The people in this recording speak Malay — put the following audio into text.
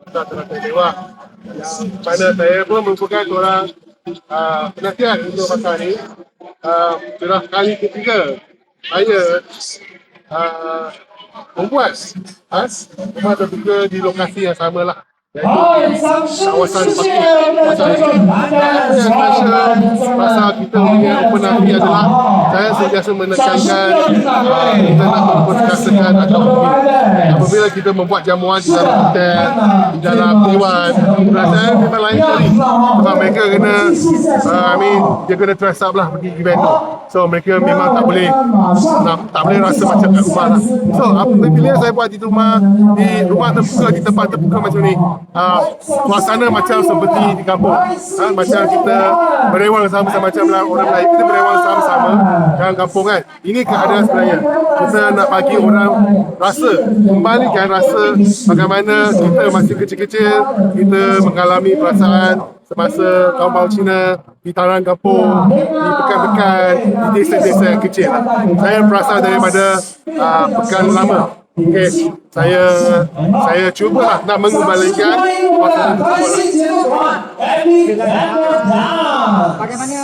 Pasar Teratai Dewa yang mana saya pun merupakan seorang penasihat untuk pasar ni. Sudah kali ketiga saya membuat rumah terbuka di lokasi yang sama lah, iaitu kawasan parking pasar ini. Apa yang special pasal kita punya open house adalah saya sentiasa menekankan kita nak memperkasakan akal budi. Apabila kita membuat jamuan di dalam hotel, di dalam dewan, saya memang lain sekali. Sebab mereka kena, dia kena dress up lah pergi event tu. So mereka memang tak boleh rasa macam kat rumah lah. So apabila saya buat di rumah terbuka, di tempat terbuka macam ni, suasana macam seperti di kampung. Macam kita berewang sama-sama macam orang Melayu, kita berewang sama-sama dalam kampung kan. Ini keadaan sebenarnya. Kita nak bagi orang kembalikan rasa bagaimana kita masih kecil-kecil, kita mengalami perasaan semasa kaum bawang Cina di tanah kampung, di pekan-pekan, di desa-desa yang kecil. Saya berasal daripada pekan lama. Okey, saya cubalah nak mengembalikan Bagaimana